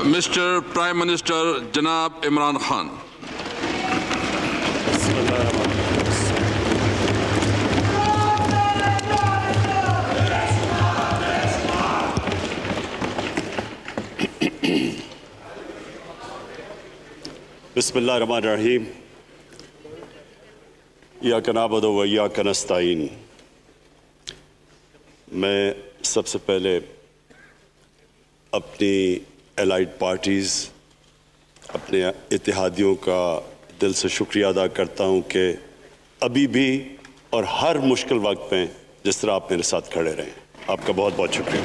Mr. Prime Minister Janab Imran Khan. बिस्मिल्लाहिर्रहमानिर्रहीम। इय्याका नअबुदु व इय्याका नस्तईन। मैं सबसे पहले अपनी एलाइड पार्टीज़, अपने इत्तेहादियों का दिल से शुक्रिया अदा करता हूँ कि अभी भी और हर मुश्किल वक्त में जिस तरह आप मेरे साथ खड़े रहें, आपका बहुत बहुत शुक्रिया।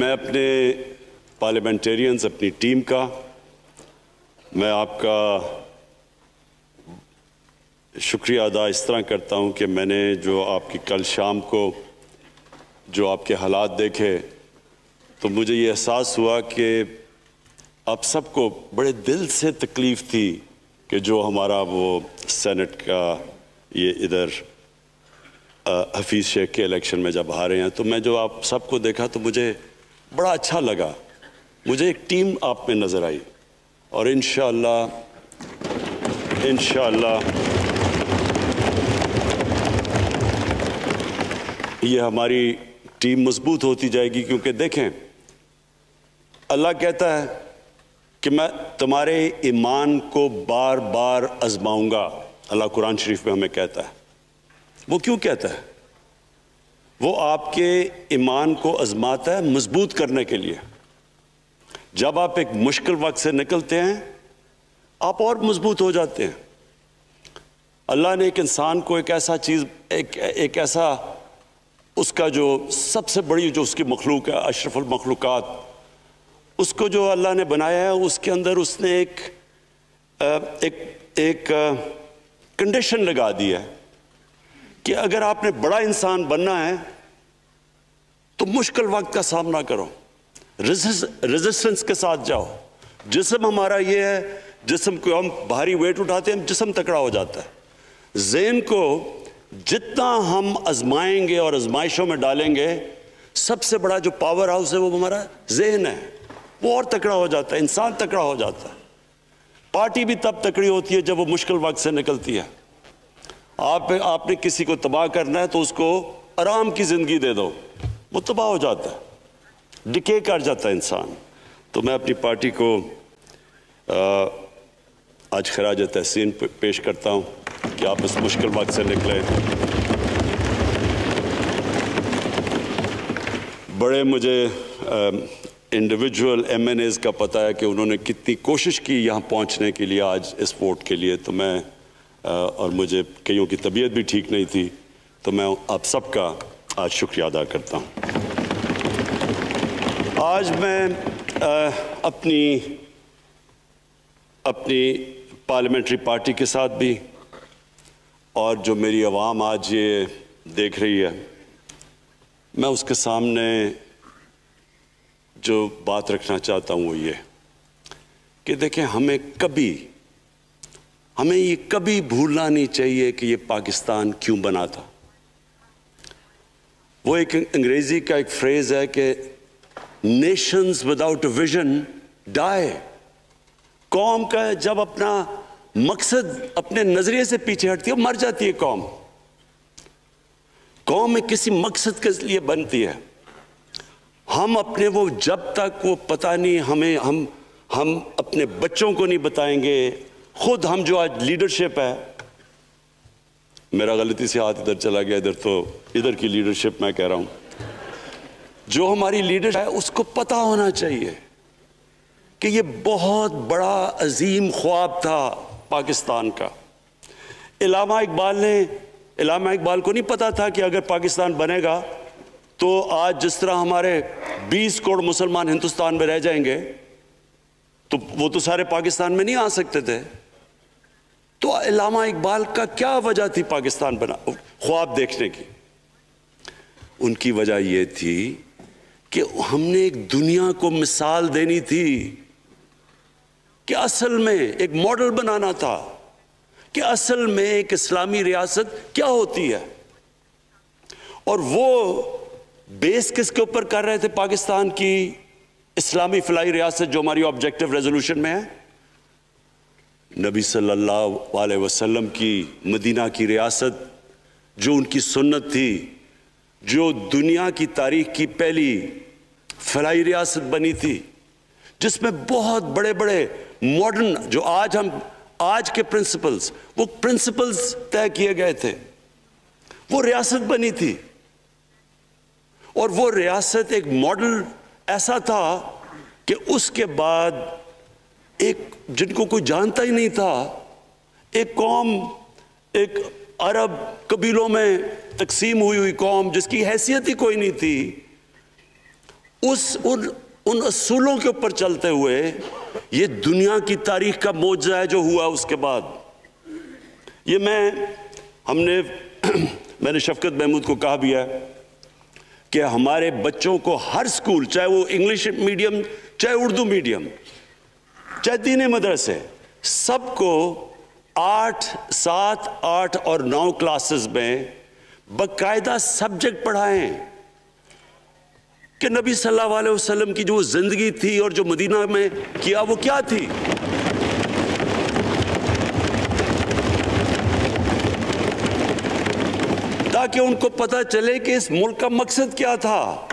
मैं अपने पार्लियामेंटेरियंस, अपनी टीम का, मैं आपका शुक्रिया अदा इस तरह करता हूं कि मैंने जो आपकी कल शाम को जो आपके हालात देखे तो मुझे ये एहसास हुआ कि आप सबको बड़े दिल से तकलीफ़ थी कि जो हमारा वो सेनेट का ये इधर हफीज़ शेख के इलेक्शन में जब हारे हैं, तो मैं जो आप सबको देखा तो मुझे बड़ा अच्छा लगा। मुझे एक टीम आप में नज़र आई और इंशाअल्लाह ये हमारी टीम मजबूत होती जाएगी, क्योंकि देखें अल्लाह कहता है कि मैं तुम्हारे ईमान को बार बार आजमाऊंगा। अल्लाह कुरान शरीफ में हमें कहता है। वो क्यों कहता है? वो आपके ईमान को आजमाता है मजबूत करने के लिए। जब आप एक मुश्किल वक्त से निकलते हैं आप और मजबूत हो जाते हैं। अल्लाह ने एक इंसान को एक ऐसा चीज़, एक ऐसा उसका जो सबसे बड़ी जो उसकी मखलूक है, अशरफुल मखलूकात, उसको जो अल्लाह ने बनाया है, उसके अंदर उसने एक कंडीशन लगा दी है कि अगर आपने बड़ा इंसान बनना है तो मुश्किल वक्त का सामना करो, रेजिस्टेंस के साथ जाओ। जिस्म हमारा ये है, जिस्म को हम भारी वेट उठाते हैं, जिस्म तकड़ा हो जाता है। ज़हन को जितना हम आजमाएंगे और आजमाइशों में डालेंगे, सबसे बड़ा जो पावर हाउस है वो हमारा ज़हन है, वो और तकड़ा हो जाता है, इंसान तकड़ा हो जाता है। पार्टी भी तब तकड़ी होती है जब वो मुश्किल वक्त से निकलती है। आपने किसी को तबाह करना है तो उसको आराम की ज़िंदगी दे दो, वो तबाह हो जाता है, डिके कर जाता है इंसान। तो मैं अपनी पार्टी को आज खराज तहसीन पेश करता हूँ कि आप इस मुश्किल वक्त से निकले। बड़े मुझे इंडिविजुअल MNAs का पता है कि उन्होंने कितनी कोशिश की यहाँ पहुँचने के लिए, आज इस वोट के लिए। तो मैं और मुझे कईयों की तबीयत भी ठीक नहीं थी, तो मैं आप सबका आज शुक्रिया अदा करता हूँ। आज मैं अपनी पार्लियामेंट्री पार्टी के साथ भी, और जो मेरी आवाम आज ये देख रही है, मैं उसके सामने जो बात रखना चाहता हूँ वो ये कि देखें, हमें ये कभी भूलना नहीं चाहिए कि ये पाकिस्तान क्यों बना था। वो एक अंग्रेजी का एक फ्रेज है कि नेशंस विदाउट विजन डाई। कौम का जब अपना मकसद अपने नजरिए से पीछे हटती है, मर जाती है कौम। कौम में किसी मकसद के लिए बनती है। हम अपने वो जब तक वो पता नहीं हमें हम अपने बच्चों को नहीं बताएंगे, खुद हम जो आज लीडरशिप है, मेरा गलती से हाथ इधर चला गया, इधर तो इधर की लीडरशिप मैं कह रहा हूं, जो हमारी लीडरशिप है उसको पता होना चाहिए कि ये बहुत बड़ा अजीम ख्वाब था पाकिस्तान का। इलामा इकबाल को नहीं पता था कि अगर पाकिस्तान बनेगा तो आज जिस तरह हमारे 20 करोड़ मुसलमान हिंदुस्तान में रह जाएंगे, तो वो तो सारे पाकिस्तान में नहीं आ सकते थे। तो इलामा इकबाल का क्या वजह थी पाकिस्तान बना ख्वाब देखने की? उनकी वजह ये थी कि हमने एक दुनिया को मिसाल देनी थी, कि असल में एक मॉडल बनाना था कि असल में एक इस्लामी रियासत क्या होती है। और वो बेस किसके ऊपर कर रहे थे पाकिस्तान की इस्लामी फलाई रियासत जो हमारी ऑब्जेक्टिव रेजोल्यूशन में है? नबी सल्लल्लाहु अलैहि वसल्लम की मदीना की रियासत, जो उनकी सुन्नत थी, जो दुनिया की तारीख की पहली फलाई रियासत बनी थी, जिसमें बहुत बड़े बड़े मॉडर्न, जो आज के प्रिंसिपल्स, वो प्रिंसिपल्स तय किए गए थे, वो रियासत बनी थी। और वो रियासत एक मॉडल ऐसा था कि उसके बाद एक जिनको कोई जानता ही नहीं था, एक कौम, एक अरब कबीलों में तकसीम हुई हुई कौम जिसकी हैसियत ही कोई नहीं थी, उन असूलों के ऊपर चलते हुए ये दुनिया की तारीख का मौजज़ा है जो हुआ उसके बाद। ये मैंने शफकत महमूद को कहा भी है कि हमारे बच्चों को हर स्कूल, चाहे वो इंग्लिश मीडियम, चाहे उर्दू मीडियम, चाहे दीनी मदरसे, सबको 8, 7, 8 और 9 क्लासेस में बाकायदा सब्जेक्ट पढ़ाएं कि नबी सल्लल्लाहु अलैहि वसल्लम की जो जिंदगी थी और जो मदीना में किया वो क्या थी। ताकि उनको पता चले कि इस मुल्क का मकसद क्या था।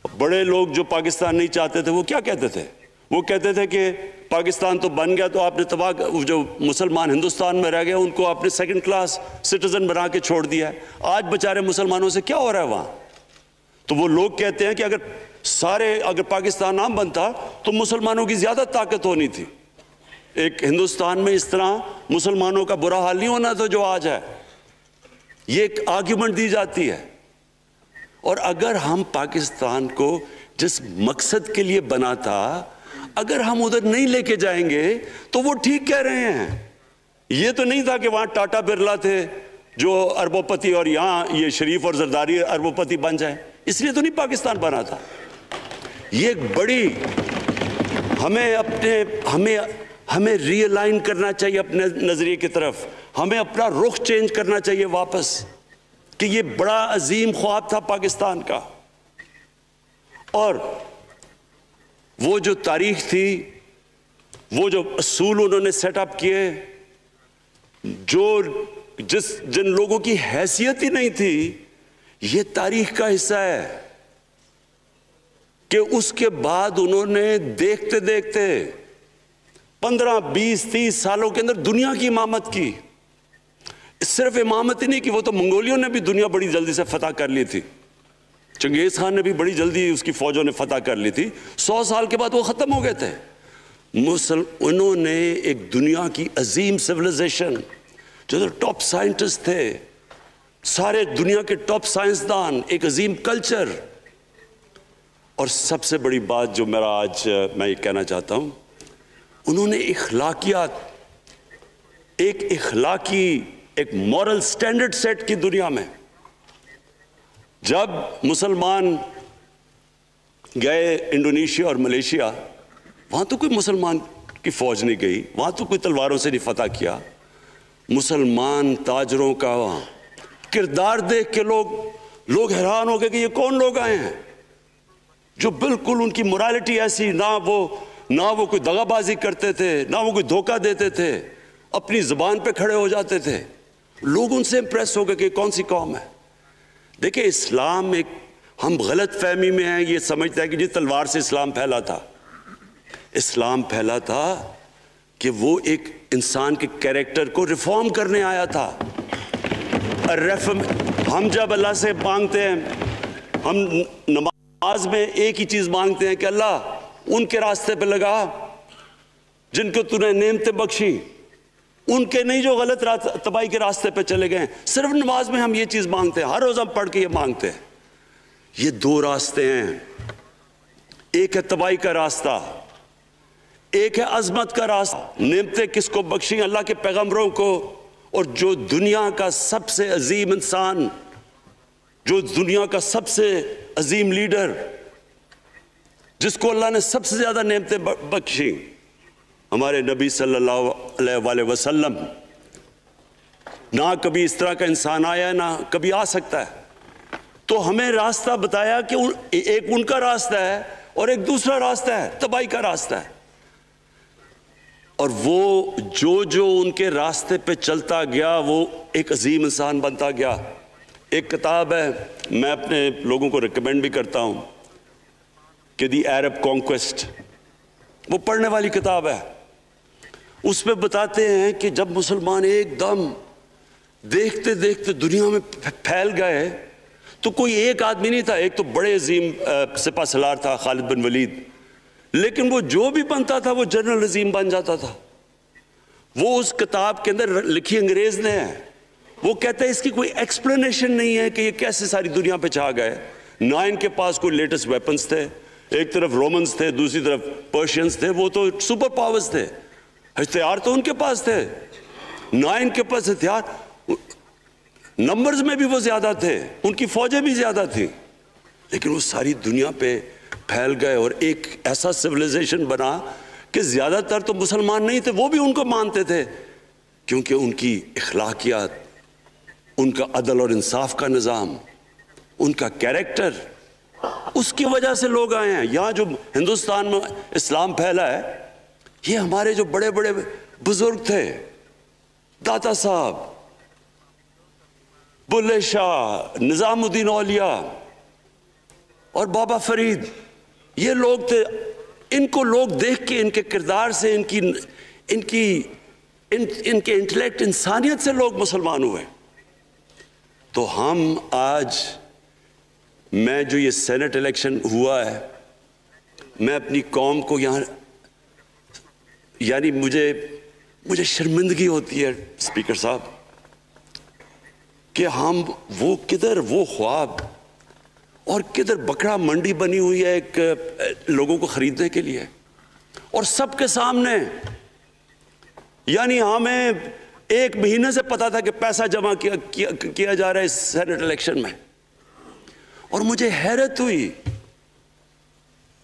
बड़े लोग जो पाकिस्तान नहीं चाहते थे वो क्या कहते थे? वो कहते थे कि पाकिस्तान तो बन गया तो आपने तबाह, जो मुसलमान हिंदुस्तान में रह गए उनको आपने सेकंड क्लास सिटीजन बना के छोड़ दिया है। आज बेचारे मुसलमानों से क्या हो रहा है वहां? तो वो लोग कहते हैं कि अगर पाकिस्तान ना बनता तो मुसलमानों की ज्यादा ताकत होनी थी। एक हिंदुस्तान में इस तरह मुसलमानों का बुरा हाल नहीं होना था जो आज है। ये एक आर्ग्यूमेंट दी जाती है। और अगर हम पाकिस्तान को जिस मकसद के लिए बना था, अगर हम उधर नहीं लेके जाएंगे तो वो ठीक कह रहे हैं। ये तो नहीं था कि वहां टाटा बिरला थे जो अरबोपति और यहां ये शरीफ और जरदारी अरबोपति बन जाए, इसलिए तो नहीं पाकिस्तान बना था। ये एक बड़ी हमें रियलाइन करना चाहिए अपने नजरिए की तरफ। हमें अपना रुख चेंज करना चाहिए वापस कि ये बड़ा अजीम ख्वाब था पाकिस्तान का। और वो जो तारीख थी, वो जो असूल उन्होंने सेटअप किए, जिन लोगों की हैसियत ही नहीं थी, ये तारीख का हिस्सा है कि उसके बाद उन्होंने देखते देखते 15, 20, 30 सालों के अंदर दुनिया की इमामत की। सिर्फ इमामत ही नहीं कि वो तो मंगोलियों ने भी दुनिया बड़ी जल्दी से फतह कर ली थी। चंगेज खान ने भी बड़ी जल्दी उसकी फौजों ने फतह कर ली थी। 100 साल के बाद वो खत्म हो गए थे। उन्होंने एक दुनिया की अजीम सिविलाइजेशन, जो टॉप साइंटिस्ट थे, सारे दुनिया के टॉप साइंसदान, एक अजीम कल्चर। और सबसे बड़ी बात जो मैं ये कहना चाहता हूं, उन्होंने एक मॉरल स्टैंडर्ड सेट की दुनिया में। जब मुसलमान गए इंडोनेशिया और मलेशिया, वहां तो कोई मुसलमान की फौज नहीं गई, वहां तो कोई तलवारों से नहीं फतह किया। मुसलमान ताजरों का वहां किरदार देख के लोग हैरान हो गए कि ये कौन लोग आए हैं जो बिल्कुल उनकी मोरालिटी ऐसी, ना वो कोई दगाबाजी करते थे, ना वो कोई धोखा देते थे, अपनी जुबान पे खड़े हो जाते थे। लोग उनसे इंप्रेस हो गए कि कौन सी कौम है। देखिए, इस्लाम हम गलत फहमी में हैं, ये समझते हैं कि जी तलवार से इस्लाम फैला था। इस्लाम फैला था कि वो एक इंसान के कैरेक्टर को रिफॉर्म करने आया था। हम जब अल्लाह से मांगते हैं, हम नमाज में एक ही चीज मांगते हैं कि अल्लाह उनके रास्ते पे लगा जिनको तूने नेमतें बख्शी, उनके नहीं जो गलत तबाही के रास्ते पे चले गए। सिर्फ नमाज में हम ये चीज मांगते हैं, हर रोज हम पढ़ के ये मांगते हैं। ये 2 रास्ते हैं, एक है तबाही का रास्ता, एक है अजमत का रास्ता। नेमतें किसको बख्शी? अल्लाह के पैगंबरों को। और जो दुनिया का सबसे अजीम इंसान, जो दुनिया का सबसे अजीम लीडर, जिसको अल्लाह ने सबसे ज्यादा नेमतें बख्शी, हमारे नबी सल्लल्लाहु अलैहि वसल्लम। ना कभी इस तरह का इंसान आया, ना कभी आ सकता है। तो हमें रास्ता बताया कि एक उनका रास्ता है और एक दूसरा रास्ता है, तबाही का रास्ता है। और वो जो जो उनके रास्ते पे चलता गया वो एक अजीम इंसान बनता गया। एक किताब है, मैं अपने लोगों को रिकमेंड भी करता हूं कि दी अरब कॉन्क्वेस्ट, वो पढ़ने वाली किताब है। उसमें बताते हैं कि जब मुसलमान एकदम देखते देखते दुनिया में फैल गए तो कोई एक आदमी नहीं था। एक तो बड़े अजीम सिपा सलार था खालिद बिन वलीद, लेकिन वो जो भी बनता था वो जनरल अजीम बन जाता था। वो उस किताब के अंदर लिखी अंग्रेज ने है। वो कहते हैं इसकी कोई एक्सप्लेनेशन नहीं है कि ये कैसे सारी दुनिया पे छा गए। ना इनके पास कोई लेटेस्ट वेपन्स थे, एक तरफ रोमन्स थे, दूसरी तरफ पर्शियंस थे, वो तो सुपर पावर्स थे, हथियार तो उनके पास थे। ना इनके पास हथियार, नंबर्स में भी वो ज्यादा थे, उनकी फौजें भी ज्यादा थी, लेकिन वो सारी दुनिया पे फैल गए और एक ऐसा सिविलाइजेशन बना कि ज्यादातर तो मुसलमान नहीं थे, वो भी उनको मानते थे, क्योंकि उनकी इखलाकियात, उनका अदल और इंसाफ का निज़ाम, उनका कैरेक्टर, उसकी वजह से लोग आए हैं। यहाँ जो हिंदुस्तान में इस्लाम फैला है, ये हमारे जो बड़े बड़े बुजुर्ग थे, दाता साहब, बुल्ले शाह, निजामुद्दीन औलिया और बाबा फरीद, ये लोग थे। इनको लोग देख के, इनके किरदार से, इनके इंटेलेक्ट, इंसानियत से लोग मुसलमान हुए। तो हम आज, मैं जो ये सेनेट इलेक्शन हुआ है, मैं अपनी कौम को यहाँ, यानी मुझे शर्मिंदगी होती है स्पीकर साहब कि हम वो किधर वो ख्वाब और किधर बकरा मंडी बनी हुई है एक लोगों को खरीदने के लिए, और सबके सामने। यानी हमें एक महीने से पता था कि पैसा जमा किया जा रहा है इस सेनेट इलेक्शन में, और मुझे हैरत हुई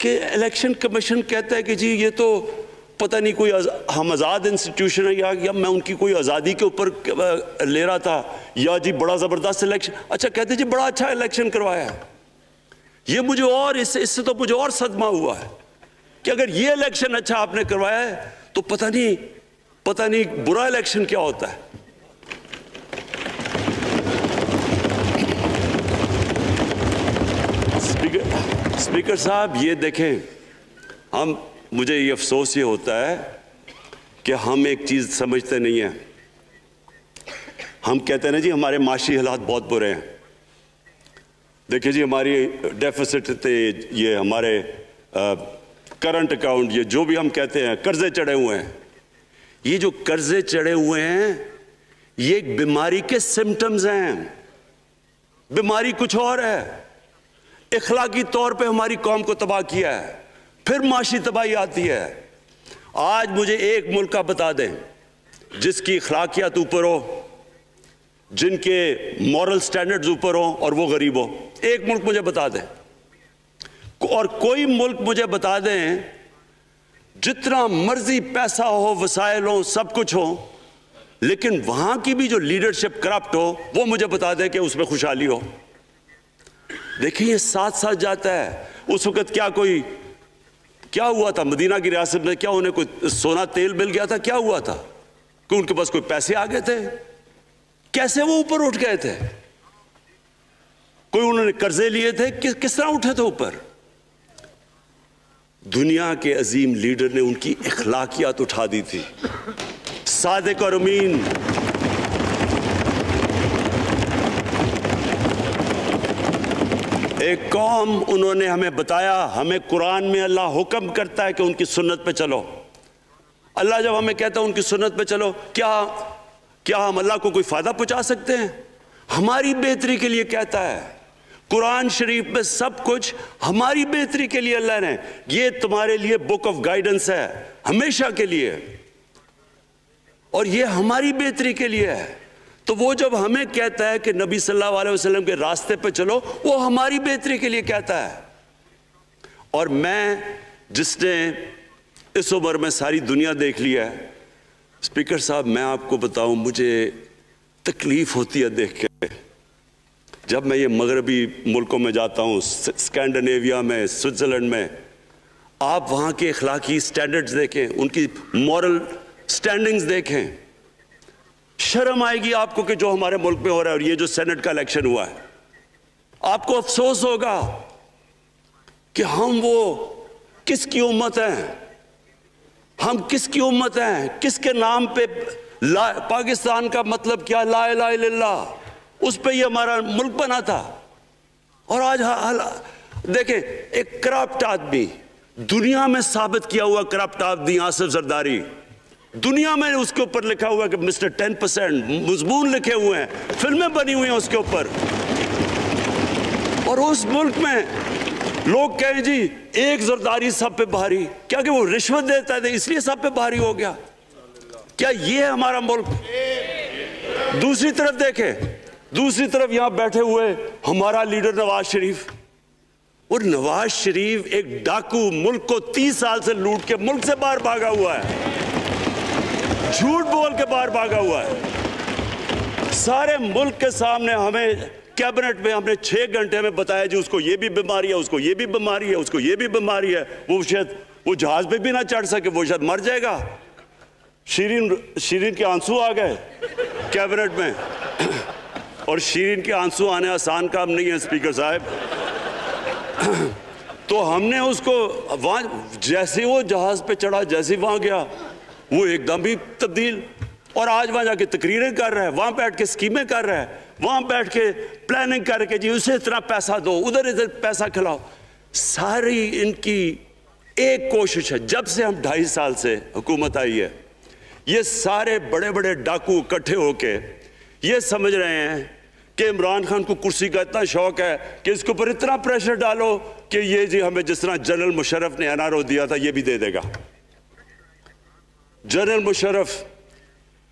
कि इलेक्शन कमीशन कहता है कि जी ये तो पता नहीं कोई हम आज़ाद इंस्टीट्यूशन है, या मैं उनकी कोई आज़ादी के ऊपर ले रहा था, या जी बड़ा ज़बरदस्त इलेक्शन। अच्छा, कहते जी बड़ा अच्छा इलेक्शन करवाया है। ये मुझे और इससे तो मुझे और सदमा हुआ है कि अगर ये इलेक्शन अच्छा आपने करवाया है तो पता नहीं बुरा इलेक्शन क्या होता है। स्पीकर साहब, ये देखें, मुझे ये अफसोस ये होता है कि हम एक चीज़ समझते नहीं है। हम कहते हैं ना जी हमारे माशी हालात बहुत बुरे हैं। देखिए जी, हमारी डेफिसिट थे, ये हमारे करंट अकाउंट, ये जो भी हम कहते हैं, कर्जे चढ़े हुए हैं। ये जो कर्जे चढ़े हुए हैं ये एक बीमारी के सिम्टम्स हैं। बीमारी कुछ और है। इखलाकी तौर पे हमारी कौम को तबाह किया है, फिर माशी तबाही आती है। आज मुझे एक मुल्क का बता दें जिसकी इखलाकियात ऊपर हो, जिनके मॉरल स्टैंडर्ड्स ऊपर हो और वो गरीब हो। एक मुल्क मुझे बता दें, और कोई मुल्क मुझे बता दें जितना मर्जी पैसा हो, वसाइल हो, सब कुछ हो, लेकिन वहां की भी जो लीडरशिप करप्ट हो, वो मुझे बता दें कि उसमें खुशहाली हो। देखिए, ये साथ साथ जाता है। उस वक्त क्या हुआ था मदीना की रियासत में? क्या उन्हें कोई सोना तेल मिल गया था? क्या हुआ था कि उनके पास कोई पैसे आ गए थे? कैसे वो ऊपर उठ गए थे? कोई उन्होंने कर्जे लिए थे? किस तरह उठे थे ऊपर? दुनिया के अजीम लीडर ने उनकी इखलाकियात उठा दी थी। सादिक और अमीन, एक कौम, उन्होंने हमें बताया, हमें कुरान में अल्लाह हुक्म करता है कि उनकी सुन्नत पे चलो। अल्लाह जब हमें कहता है उनकी सुन्नत पे चलो, क्या हम अल्लाह को कोई फायदा पहुंचा सकते हैं? हमारी बेहतरी के लिए कहता है। कुरान शरीफ में सब कुछ हमारी बेहतरी के लिए अल्लाह ने, ये तुम्हारे लिए बुक ऑफ गाइडेंस है हमेशा के लिए, और ये हमारी बेहतरी के लिए है। तो वो जब हमें कहता है कि नबी सल्लल्लाहु अलैहि वसल्लम के रास्ते पे चलो, वो हमारी बेहतरी के लिए कहता है। और मैं, जिसने इस उम्र में सारी दुनिया देख लिया है, स्पीकर साहब, मैं आपको बताऊं, मुझे तकलीफ होती है देख के जब मैं ये मगरबी मुल्कों में जाता हूँ, स्कैंडिनेविया में, स्विट्ज़रलैंड में, आप वहाँ के अखलाकी स्टैंडर्ड्स देखें, उनकी मॉरल स्टैंडिंग्स देखें, शर्म आएगी आपको कि जो हमारे मुल्क में हो रहा है। और ये जो सेनेट का इलेक्शन हुआ है, आपको अफसोस होगा कि हम वो किसकी उम्मत हैं, हम किसकी उम्मत हैं, किसके नाम पे पाकिस्तान का मतलब क्या, ला इलाहा इल्लल्लाह, उस पे ये हमारा मुल्क बना था। और आज देखें, एक करप्ट आदमी, दुनिया में साबित किया हुआ करप्ट आदमी आसिफ जरदारी, दुनिया में उसके ऊपर लिखा हुआ कि मिस्टर 10%, मजमून लिखे हुए हैं, फिल्में बनी हुई हैं उसके ऊपर। और उस मुल्क में लोग कहें जी एक जरदारी सब पे भारी, क्या कि वो रिश्वत देता है इसलिए सब पे भारी हो गया? क्या ये है हमारा मुल्क? दूसरी तरफ देखें, दूसरी तरफ यहां बैठे हुए हमारा लीडर नवाज शरीफ। और नवाज शरीफ एक डाकू, मुल्क को 30 साल से लूट के मुल्क से बाहर भागा हुआ है, झूठ बोल के बाहर भागा हुआ है। सारे मुल्क के सामने हमें कैबिनेट में हमने 6 घंटे में बताया जी उसको ये भी बीमारी है, उसको ये भी बीमारी है, उसको ये भी बीमारी है, वो शायद वो जहाज पे भी ना चढ़ सके, वो शायद मर जाएगा। शीरीन के आंसू आ गए कैबिनेट में, और शीरीन के आंसू आने आसान काम नहीं है स्पीकर साहब। तो हमने उसको वहां, जैसे वो जहाज पे चढ़ा, जैसे वहां गया, वो एकदम ही तब्दील। और आज वहां जाके तकरीरें कर रहा है, वहां बैठ के स्कीमें कर रहा है, वहां बैठ के प्लानिंग करके जी उसे इतना पैसा दो, उधर इधर पैसा खिलाओ। सारी इनकी एक कोशिश है, जब से हम 2.5 साल से हुकूमत आई है, ये सारे बड़े बड़े डाकू इकट्ठे होके ये समझ रहे हैं कि इमरान खान को कुर्सी का इतना शौक है कि इसके ऊपर इतना प्रेशर डालो कि ये जी हमें जिस तरह जनरल मुशर्रफ ने एनआरओ दिया था ये भी दे देगा। जनरल मुशर्रफ,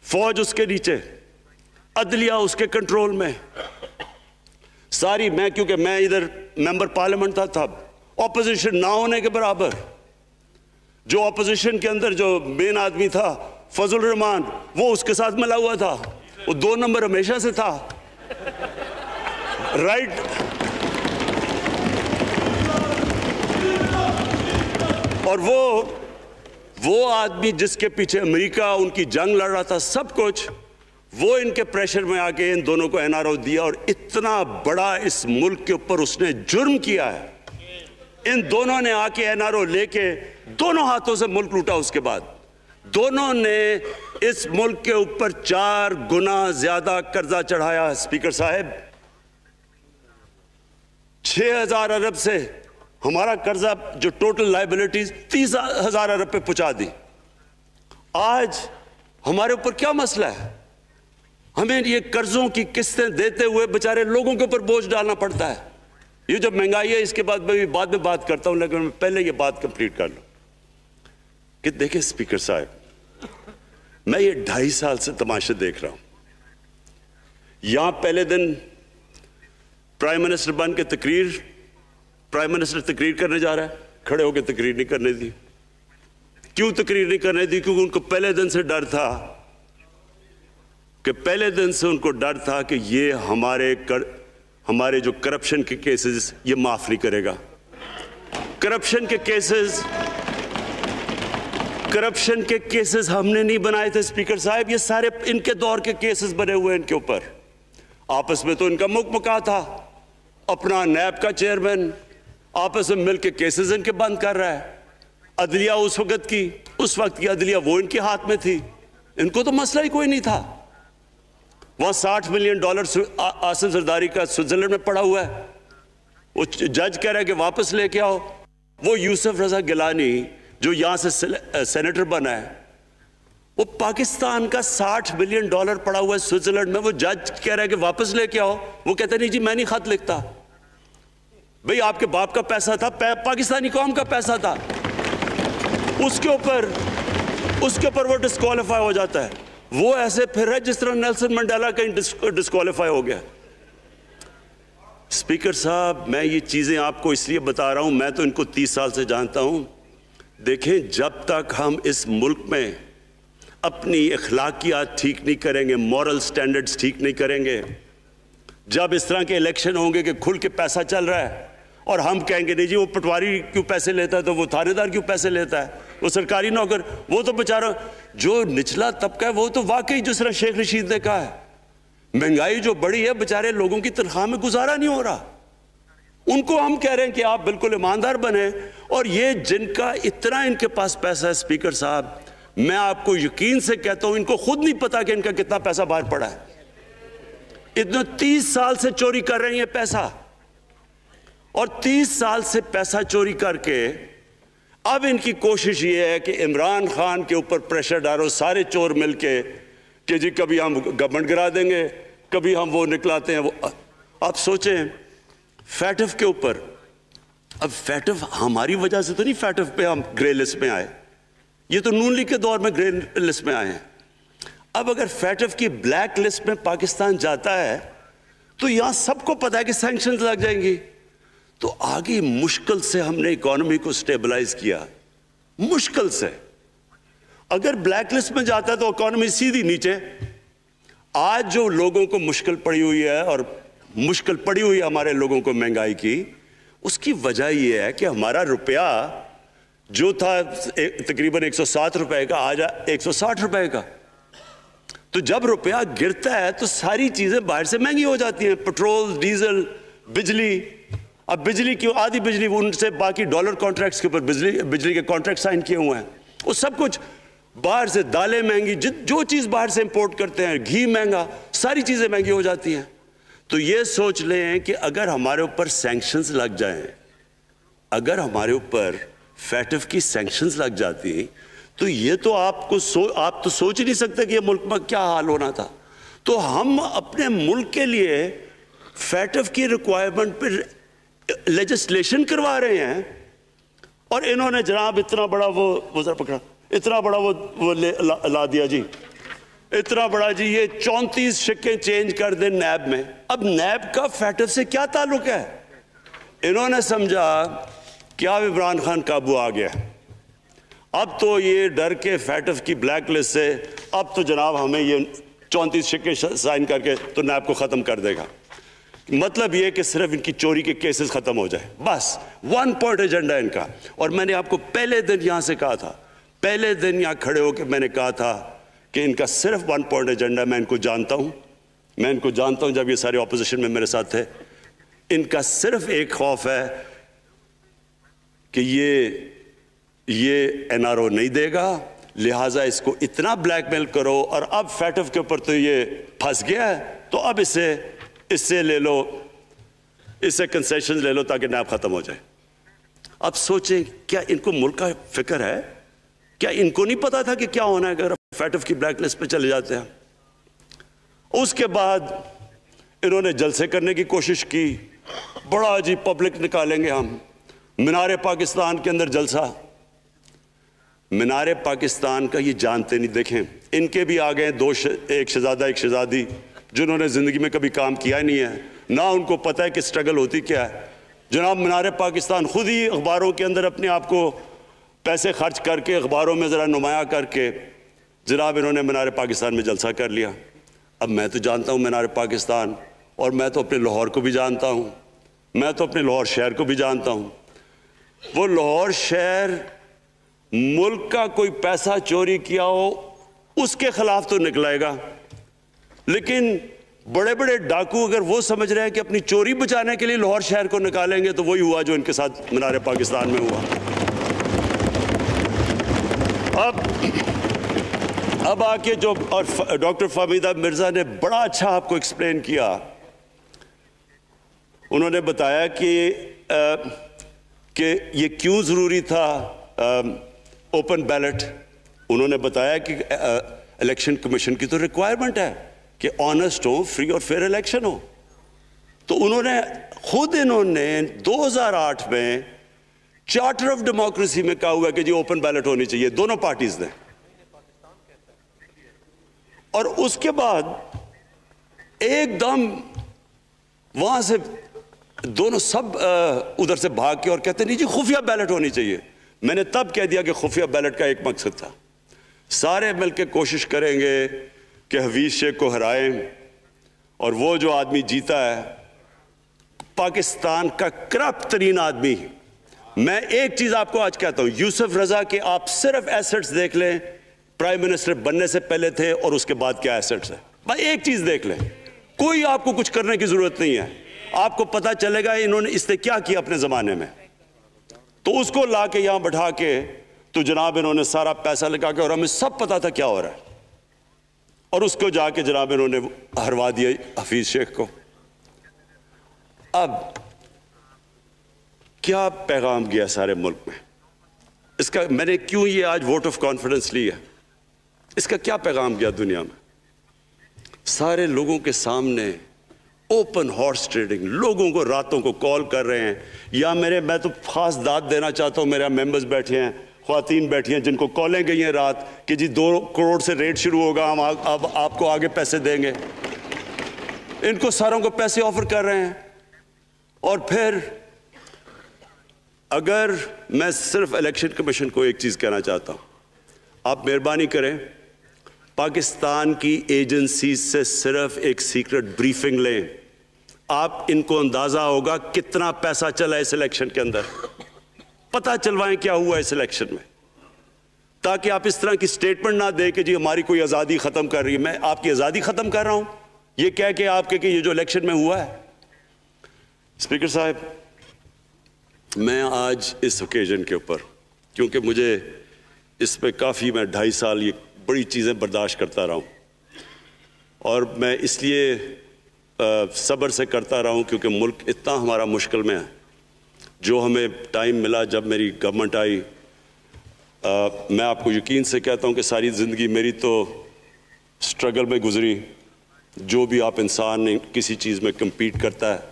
फौज उसके नीचे, अदलिया उसके कंट्रोल में सारी। क्योंकि मैं इधर मेंबर पार्लियामेंट था तब, ऑपोजिशन ना होने के बराबर। जो ऑपोजिशन के अंदर जो मेन आदमी था फजल रहमान, वो उसके साथ मिला हुआ था, वो 2 नंबर हमेशा से था, राइट। और वो आदमी जिसके पीछे अमेरिका उनकी जंग लड़ रहा था, सब कुछ, वो इनके प्रेशर में आके इन दोनों को एनआरओ दिया। और इतना बड़ा इस मुल्क के ऊपर उसने जुर्म किया है। इन दोनों ने आके एनआरओ लेके दोनों हाथों से मुल्क लूटा। उसके बाद दोनों ने इस मुल्क के ऊपर 4 गुना ज्यादा कर्जा चढ़ाया। स्पीकर साहब, 6,000 अरब से हमारा कर्जा जो टोटल लायबिलिटीज 30,000 अरब पे पहुंचा दी। आज हमारे ऊपर क्या मसला है? हमें ये कर्जों की किस्तें देते हुए बेचारे लोगों के ऊपर बोझ डालना पड़ता है। ये जो महंगाई है इसके बाद मैं भी बाद में बात करता हूं, लेकिन मैं पहले ये बात कंप्लीट कर लूं कि देखिए स्पीकर साहब, मैं ये 2.5 साल से तमाशे देख रहा हूं। यहां पहले दिन प्राइम मिनिस्टर बन के प्राइम मिनिस्टर तकरीर करने जा रहा है, खड़े होकर तकरीर नहीं करने दी। क्यों तकरीर नहीं करने दी? क्योंकि उनको पहले दिन से डर था कि ये हमारे जो करप्शन के केसेस ये माफ नहीं करेगा। करप्शन के केसेस हमने नहीं बनाए थे स्पीकर साहब, ये सारे इनके दौर के केसेस बने हुए हैं इनके ऊपर। आपस में तो इनका मुकमुका था, अपना नैब का चेयरमैन आपस में मिलकर केसेस इनके बंद कर रहा है। अदलिया उस वक्त की अदलिया वो इनके हाथ में थी, इनको तो मसला ही कोई नहीं था। वहां $60 मिलियन आसिफ जरदारी का स्विट्जरलैंड में पड़ा हुआ है, वो जज कह रहा है कि वापस लेके आओ। वो यूसुफ रजा गिलानी जो यहां से सेनेटर बना है, वो पाकिस्तान का $60 मिलियन पड़ा हुआ है स्विट्जरलैंड में, वो जज कह रहा है कि वापस लेके आओ। वो कहता नहीं जी मैं नहीं खत लिखता। भाई आपके बाप का पैसा था, पाकिस्तानी कौम का पैसा था, उसके ऊपर वो डिस्क्वालीफाई हो जाता है। वो ऐसे फिर है जिस तरह नेल्सन मंडेला कहीं डिस्क्वालीफाई हो गया। स्पीकर साहब, मैं ये चीजें आपको इसलिए बता रहा हूं, मैं तो इनको 30 साल से जानता हूं। देखें, जब तक हम इस मुल्क में अपनी अखलाकियात ठीक नहीं करेंगे, मॉरल स्टैंडर्ड्स ठीक नहीं करेंगे, जब इस तरह के इलेक्शन होंगे कि खुल के पैसा चल रहा है और हम कहेंगे नहीं जी वो पटवारी क्यों पैसे लेता है, तो वो थानेदार क्यों पैसे लेता है, वो सरकारी नौकर, वो तो बेचारा जो निचला तबका है वो तो वाकई जिस तरह शेख रशीद ने कहा है महंगाई जो बढ़ी है बेचारे लोगों की तनख्वाह में गुजारा नहीं हो रहा। उनको हम कह रहे हैं कि आप बिल्कुल ईमानदार बने। और ये जिनका इतना इनके पास पैसा है स्पीकर साहब, मैं आपको यकीन से कहता हूं इनको खुद नहीं पता कि इनका कितना पैसा बाहर पड़ा है। इतने 30 साल से चोरी कर रहे हैं ये पैसा, और 30 साल से पैसा चोरी करके अब इनकी कोशिश ये है कि इमरान खान के ऊपर प्रेशर डालो सारे चोर मिलके कि जी कभी हम गवर्नमेंट गिरा देंगे, कभी हम वो निकलाते हैं वो। आप सोचें फैटफ के ऊपर, अब फैटफ हमारी वजह से तो नहीं फैटफ पे हम ग्रे लिस्ट में आए, ये तो नून लीग के दौर में ग्रे लिस्ट में आए हैं। अब अगर फैटफ की ब्लैक लिस्ट में पाकिस्तान जाता है तो यहां सबको पता है कि सैंक्शंस लग जाएंगी। तो आगे मुश्किल से हमने इकोनॉमी को स्टेबलाइज किया, मुश्किल से। अगर ब्लैक लिस्ट में जाता है तो इकोनॉमी सीधी नीचे। आज जो लोगों को मुश्किल पड़ी हुई है, और मुश्किल पड़ी हुई है हमारे लोगों को महंगाई की, उसकी वजह यह है कि हमारा रुपया जो था तकरीबन 107 रुपए का, आज 160 रुपए का। तो जब रुपया गिरता है तो सारी चीजें बाहर से महंगी हो जाती हैं, पेट्रोल, डीजल, बिजली। अब बिजली की आधी बिजली उनसे बाकी डॉलर कॉन्ट्रैक्ट्स के ऊपर बिजली के कॉन्ट्रैक्ट साइन किए हुए हैं, वो सब कुछ बाहर से। दालें महंगी, जो चीज बाहर से इंपोर्ट करते हैं, घी महंगा, सारी चीजें महंगी हो जाती हैं। तो ये सोच लें कि अगर हमारे ऊपर सैंक्शंस लग जाएं, अगर हमारे ऊपर फैटफ की सैंक्शंस लग जाती तो ये तो आप तो सोच ही नहीं सकते कि ये मुल्क में क्या हाल होना था। तो हम अपने मुल्क के लिए फैटफ की रिक्वायरमेंट पर लेजिस्लेशन करवा रहे हैं, और इन्होंने जनाब इतना बड़ा वो जरा पकड़ा, इतना बड़ा वो ला दिया जी, इतना बड़ा जी, ये 34 शिक्के चेंज कर दे नैब में। अब नैब का फैटफ से क्या ताल्लुक है? इन्होंने समझा कि अब इमरान खान काबू आ गया, अब तो ये डर के फैटफ की ब्लैक लिस्ट से अब तो जनाब हमें ये 34 शिक्के साइन करके तो नैब को ख़त्म कर देगा। मतलब ये कि सिर्फ इनकी चोरी के केसेस ख़त्म हो जाए, बस। वन पॉइंट एजेंडा इनका। और मैंने आपको पहले दिन यहाँ से कहा था, पहले दिन यहाँ खड़े होकर मैंने कहा था कि इनका सिर्फ वन पॉइंट एजेंडा। मैं इनको जानता हूँ, मैं इनको जानता हूँ, जब ये सारे ऑपोजिशन में मेरे साथ थे। इनका सिर्फ एक खौफ है कि ये एनआरओ नहीं देगा, लिहाजा इसको इतना ब्लैकमेल करो। और अब फैटफ के ऊपर तो ये फंस गया है, तो अब इससे ले लो, इससे कंसेशन ले लो ताकि नैब खत्म हो जाए। अब सोचें, क्या इनको मुल्क का फिक्र है? क्या इनको नहीं पता था कि क्या होना है अगर फैटफ की ब्लैक लिस्ट पे चले जाते हैं? उसके बाद इन्होंने जलसे करने की कोशिश की, बड़ा जी पब्लिक निकालेंगे हम, मीनार पाकिस्तान के अंदर जलसा। मीनार पाकिस्तान का ये जानते नहीं। देखें, इनके भी आ गए एक शहजादा एक शहजादी जिन्होंने ज़िंदगी में कभी काम किया ही नहीं है, ना उनको पता है कि स्ट्रगल होती क्या है। जनाब मीनार पाकिस्तान खुद ही अखबारों के अंदर अपने आप को पैसे खर्च करके अखबारों में ज़रा नुमाया करके जनाब इन्होंने मीनार पाकिस्तान में जलसा कर लिया। अब मैं तो जानता हूँ मीनार पाकिस्तान, और मैं तो अपने लाहौर को भी जानता हूँ, मैं तो अपने लाहौर शहर को भी जानता हूँ। वो लाहौर शहर मुल्क का कोई पैसा चोरी किया हो उसके खिलाफ तो निकलेगा, लेकिन बड़े बड़े डाकू अगर वो समझ रहे हैं कि अपनी चोरी बचाने के लिए लाहौर शहर को निकालेंगे, तो वही हुआ जो इनके साथ मीनार पाकिस्तान में हुआ। अब आके जो और डॉक्टर फहमीदा मिर्जा ने बड़ा अच्छा आपको एक्सप्लेन किया। उन्होंने बताया कि ये क्यों ज़रूरी था ओपन बैलेट। उन्होंने बताया कि इलेक्शन कमीशन की तो रिक्वायरमेंट है कि ऑनेस्ट हो, फ्री और फेयर इलेक्शन हो। तो इन्होंने 2008 में चार्टर ऑफ डेमोक्रेसी में कहा हुआ कि जी ओपन बैलेट होनी चाहिए, दोनों पार्टीज ने। और उसके बाद एकदम वहां से दोनों सब उधर से भाग के और कहते नहीं जी खुफिया बैलेट होनी चाहिए। मैंने तब कह दिया कि खुफिया बैलेट का एक मकसद था, सारे मिलकर कोशिश करेंगे कि हफीज शेख को हराएं और वो जो आदमी जीता है पाकिस्तान का करप्ट तरीन आदमी। मैं एक चीज आपको आज कहता हूं, यूसुफ रजा के आप सिर्फ एसेट्स देख लें, प्राइम मिनिस्टर बनने से पहले थे और उसके बाद क्या एसेट्स है, भाई एक चीज देख लें, कोई आपको कुछ करने की जरूरत नहीं है, आपको पता चलेगा इन्होंने इससे क्या किया अपने जमाने में। तो उसको ला के यहां बैठा के तो जनाब इन्होंने सारा पैसा लगा के, और हमें सब पता था क्या हो रहा है, और उसको जाके जनाब इन्होंने हरवा दिया हफीज शेख को। अब क्या पैगाम गया सारे मुल्क में, इसका मैंने क्यों ये आज वोट ऑफ कॉन्फिडेंस ली है, इसका क्या पैगाम गया दुनिया में। सारे लोगों के सामने ओपन हॉर्स ट्रेडिंग, लोगों को रातों को कॉल कर रहे हैं, या मैं तो खास दाद देना चाहता हूं, मेरे मेंबर्स बैठे हैं, ख्वातीन बैठी हैं जिनको कॉलें गई हैं रात कि जी 2 करोड़ से रेट शुरू होगा, हम अब आपको आगे पैसे देंगे, इनको सारों को पैसे ऑफर कर रहे हैं। और फिर अगर मैं सिर्फ इलेक्शन कमीशन को एक चीज कहना चाहता हूं, आप मेहरबानी करें पाकिस्तान की एजेंसी से सिर्फ एक सीक्रेट ब्रीफिंग लें, आप इनको अंदाजा होगा कितना पैसा चला इस इलेक्शन के अंदर, पता चलवाएं क्या हुआ इस इलेक्शन में, ताकि आप इस तरह की स्टेटमेंट ना दें कि जी हमारी कोई आज़ादी ख़त्म कर रही है। मैं आपकी आज़ादी ख़त्म कर रहा हूं ये कह के आपके कि ये जो इलेक्शन में हुआ है। स्पीकर साहब, मैं आज इस ओकेजन के ऊपर, क्योंकि मुझे इस पे काफ़ी, मैं 2.5 साल ये बड़ी चीज़ें बर्दाश्त करता रहा हूँ, और मैं इसलिए सब्र से करता रहा हूँ क्योंकि मुल्क इतना हमारा मुश्किल में है। जो हमें टाइम मिला जब मेरी गवर्नमेंट आई, मैं आपको यकीन से कहता हूँ कि सारी ज़िंदगी मेरी तो स्ट्रगल में गुजरी। जो भी आप इंसान किसी चीज़ में कम्पीट करता है,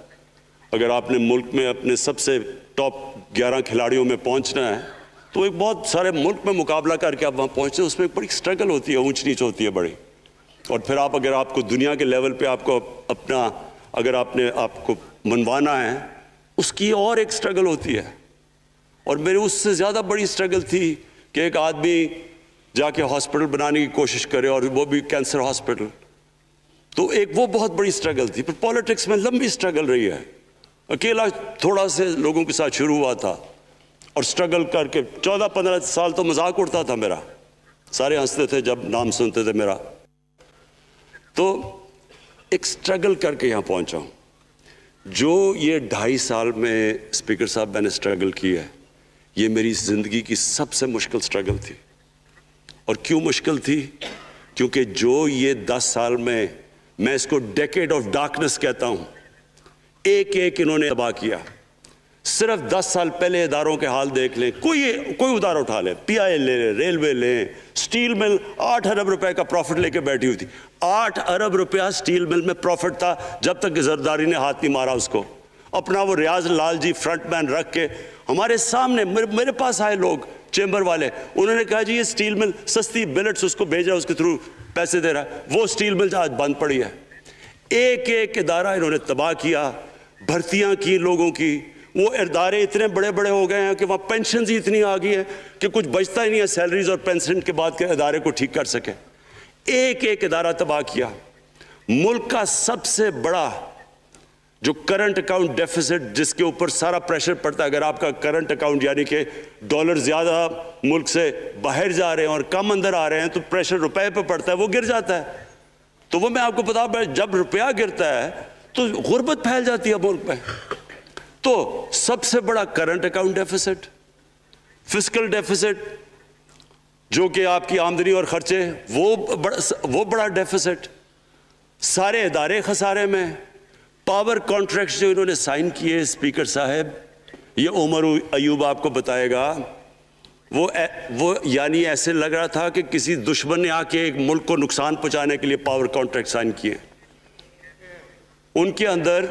अगर आपने मुल्क में अपने सबसे टॉप 11 खिलाड़ियों में पहुंचना है तो एक बहुत सारे मुल्क में मुकाबला करके आप वहाँ पहुँचते हैं, उसमें एक बड़ी स्ट्रगल होती है, ऊंच नीच होती है बड़ी। और फिर अगर आपको दुनिया के लेवल पे आपको अपना, अगर आपको मनवाना है, उसकी और एक स्ट्रगल होती है। और मेरे उससे ज़्यादा बड़ी स्ट्रगल थी कि एक आदमी जाके हॉस्पिटल बनाने की कोशिश करे, और वो भी कैंसर हॉस्पिटल, तो एक वो बहुत बड़ी स्ट्रगल थी। फिर पॉलिटिक्स में लंबी स्ट्रगल रही है, अकेला थोड़ा से लोगों के साथ शुरू हुआ था और स्ट्रगल करके 14-15 साल तो मजाक उड़ता था मेरा, सारे हंसते थे जब नाम सुनते थे मेरा। तो एक स्ट्रगल करके यहाँ पहुँचा हूँ। जो ये 2.5 साल में स्पीकर साहब मैंने स्ट्रगल की है, ये मेरी ज़िंदगी की सबसे मुश्किल स्ट्रगल थी। और क्यों मुश्किल थी? क्योंकि जो ये 10 साल में, मैं इसको डेकेड ऑफ डार्कनेस कहता हूँ, एक एक इन्होंने तबाह किया। सिर्फ 10 साल पहले इदारों के हाल देख लें, कोई उदार उठा लें, PI ले लें, रेलवे लें, स्टील मिल 8 अरब रुपए का प्रॉफिट लेके बैठी हुई थी। 8 अरब रुपया स्टील मिल में प्रॉफिट था जब तक जरदारी ने हाथ नहीं मारा उसको। अपना वो रियाज लाल जी फ्रंटमैन रख के हमारे सामने, मेरे पास आए लोग चेंबर वाले, उन्होंने कहा जी ये स्टील मिल सस्ती बिलेट्स उसको भेज रहा है, उसके थ्रू पैसे दे रहा है, वो स्टील मिल आज बंद पड़ी है। एक एक इदारा इन्होंने तबाह किया, भर्तियां की लोगों की, वो इदारे इतने बड़े बड़े हो गए हैं कि वहाँ पेंशन ही इतनी आ गई है कि कुछ बचता ही नहीं है सैलरीज और पेंशन के बाद के इदारे को ठीक कर सके। एक एक इदारा तबाह किया। मुल्क का सबसे बड़ा जो करंट अकाउंट डेफिसिट, जिसके ऊपर सारा प्रेशर पड़ता है, अगर आपका करंट अकाउंट यानी कि डॉलर ज़्यादा मुल्क से बाहर जा रहे हैं और कम अंदर आ रहे हैं तो प्रेशर रुपए पे पड़ता है, वो गिर जाता है। तो वो मैं आपको बता, जब रुपया गिरता है तो गुर्बत फैल जाती है मुल्क में। तो सबसे बड़ा current account deficit, fiscal deficit जो कि आपकी आमदनी और खर्चे, वो बड़ा डेफिसिट, सारे इदारे खसारे में। पावर कॉन्ट्रैक्ट्स जो इन्होंने साइन किए स्पीकर साहब, ये उमर अयूब आपको बताएगा, वो यानी ऐसे लग रहा था कि किसी दुश्मन ने आके एक मुल्क को नुकसान पहुंचाने के लिए पावर कॉन्ट्रैक्ट साइन किए। उनके अंदर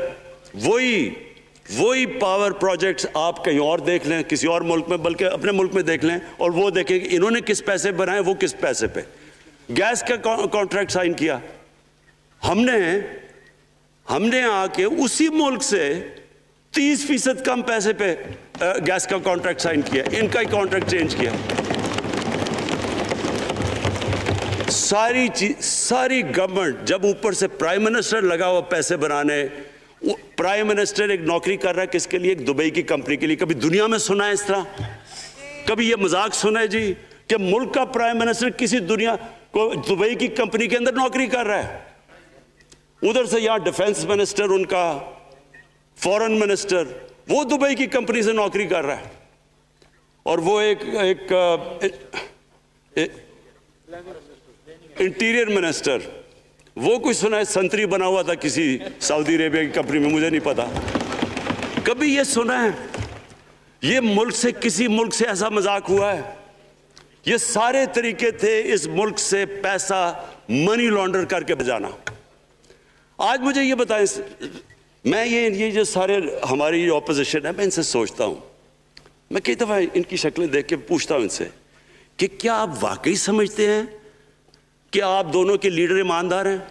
वही पावर प्रोजेक्ट्स आप कहीं और देख लें, किसी और मुल्क में, बल्कि अपने मुल्क में देख लें, और वो देखें कि इन्होंने किस पैसे बनाए, वो किस पैसे पे। गैस का कॉन्ट्रैक्ट साइन किया हमने आके उसी मुल्क से 30% कम पैसे पे गैस का कॉन्ट्रैक्ट साइन किया, इनका ही कॉन्ट्रैक्ट चेंज किया। सारी गवर्नमेंट, जब ऊपर से प्राइम मिनिस्टर लगा हुआ पैसे बनाने, प्राइम मिनिस्टर एक नौकरी कर रहा है किसके लिए? एक दुबई की कंपनी के लिए। कभी दुनिया में सुना है इस तरह? कभी ये मजाक सुना है जी कि मुल्क का प्राइम मिनिस्टर किसी दुनिया को दुबई की कंपनी के अंदर नौकरी कर रहा है? उधर से यहां डिफेंस मिनिस्टर, उनका फॉरेन मिनिस्टर, वो दुबई की कंपनी से नौकरी कर रहा है। और वो एक इंटीरियर मिनिस्टर, वो कुछ सुना है संतरी बना हुआ था किसी सऊदी अरेबिया की कंपनी में, मुझे नहीं पता। कभी ये सुना है ये मुल्क से, किसी मुल्क से ऐसा मजाक हुआ है? ये सारे तरीके थे इस मुल्क से पैसा मनी लॉन्डर करके बजाना। आज मुझे ये बताएं, मैं ये जो सारे हमारी ऑपोजिशन है, मैं इनसे सोचता हूं, मैं कई दफा इनकी शक्लें देख के पूछता हूं इनसे कि क्या आप वाकई समझते हैं कि आप दोनों के लीडर ईमानदार हैं?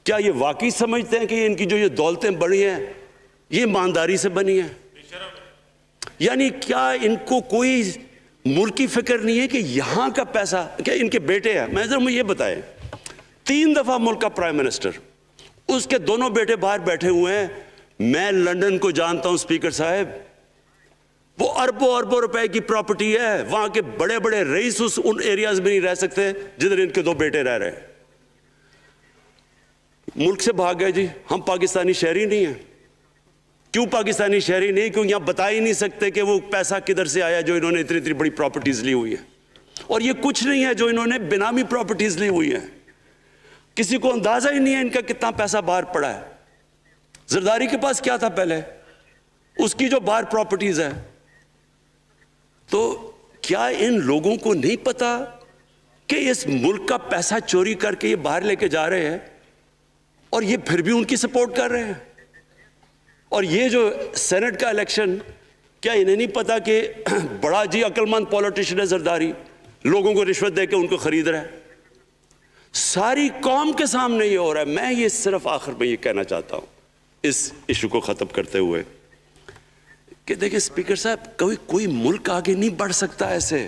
क्या ये वाकई समझते हैं कि इनकी जो ये दौलतें बनी हैं ये ईमानदारी से बनी हैं? यानी क्या इनको कोई मुल्क की फिक्र नहीं है कि यहां का पैसा, क्या इनके बेटे हैं? मैं जरा मुझे ये बताएं, 3 दफा मुल्क का प्राइम मिनिस्टर, उसके दोनों बेटे बाहर बैठे हुए हैं। मैं लंदन को जानता हूं स्पीकर साहब, वो अरबों अरबों रुपए की प्रॉपर्टी है। वहां के बड़े बड़े रईस उन एरियाज में नहीं रह सकते जिधर इनके 2 बेटे रह रहे हैं। मुल्क से भाग गए जी। हम पाकिस्तानी शहरी नहीं हैं। क्यों पाकिस्तानी शहरी नहीं? क्योंकि यहां बता ही नहीं सकते कि वो पैसा किधर से आया जो इन्होंने इतनी इतनी बड़ी प्रॉपर्टीज ली हुई है। और ये कुछ नहीं है जो इन्होंने बेनामी प्रॉपर्टीज ली हुई है। किसी को अंदाजा ही नहीं है इनका कितना पैसा बाहर पड़ा है। जरदारी के पास क्या था पहले, उसकी जो बाहर प्रॉपर्टीज है। तो क्या इन लोगों को नहीं पता कि इस मुल्क का पैसा चोरी करके ये बाहर लेके जा रहे हैं और ये फिर भी उनकी सपोर्ट कर रहे हैं? और ये जो सेनेट का इलेक्शन, क्या इन्हें नहीं पता कि बड़ा जी अक्लमंद पॉलिटिशियन है जरदारी, लोगों को रिश्वत देकर उनको खरीद रहा है? सारी कौम के सामने ये हो रहा है। मैं ये सिर्फ आखिर में ये कहना चाहता हूं इस इशू को खत्म करते हुए कि देखिए स्पीकर साहब, कोई मुल्क आगे नहीं बढ़ सकता ऐसे।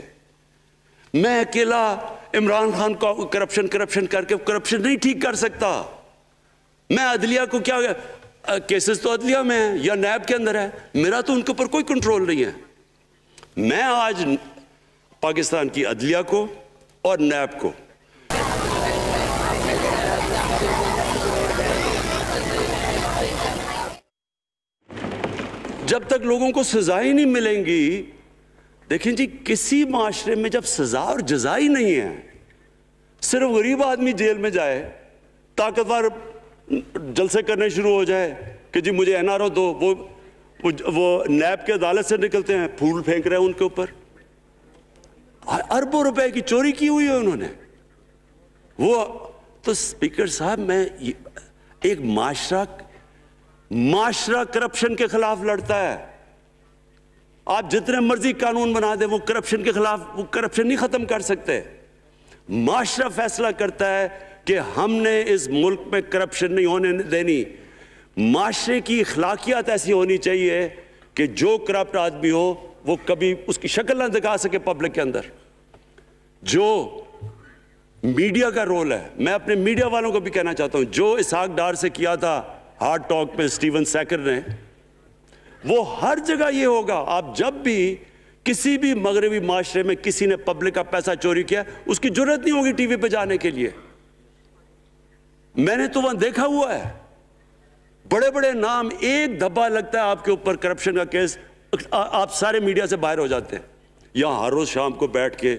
मैं अकेला इमरान खान को करप्शन करके करप्शन नहीं ठीक कर सकता। मैं अदलिया को, क्या केसेस तो अदलिया में है या नैब के अंदर है, मेरा तो उनके ऊपर कोई कंट्रोल नहीं है। मैं आज पाकिस्तान की अदलिया को और नैब को जब तक लोगों को सजा ही नहीं मिलेंगी, देखें जी, किसी माशरे में जब सजा और जजा ही नहीं है, सिर्फ गरीब आदमी जेल में जाए, ताकतवर जलसे करने शुरू हो जाए कि जी मुझे एनआरओ दो, वो नैब के अदालत से निकलते हैं, फूल फेंक रहे हैं उनके ऊपर। अरबों रुपए की चोरी की हुई है उन्होंने। वो तो स्पीकर साहब, मैं एक माशरा करप्शन के खिलाफ लड़ता है। आप जितने मर्जी कानून बना दें, वो करप्शन के खिलाफ, वो करप्शन नहीं खत्म कर सकते। माशरा फैसला करता है कि हमने इस मुल्क में करप्शन नहीं होने देनी। माशरे की अखलाकियात ऐसी होनी चाहिए कि जो करप्ट आदमी हो वो कभी उसकी शक्ल ना दिखा सके पब्लिक के अंदर। जो मीडिया का रोल है, मैं अपने मीडिया वालों को भी कहना चाहता हूं, जो इसहाक डार से किया था हार्ड टॉक पे स्टीवन सैकर ने, वो हर जगह ये होगा। आप जब भी किसी भी मगरबी माशरे में किसी ने पब्लिक का पैसा चोरी किया, उसकी जरूरत नहीं होगी टीवी पे जाने के लिए। मैंने तो वहां देखा हुआ है, बड़े बड़े नाम, एक धब्बा लगता है आपके ऊपर करप्शन का केस, आप सारे मीडिया से बाहर हो जाते हैं। यहां हर रोज शाम को बैठ के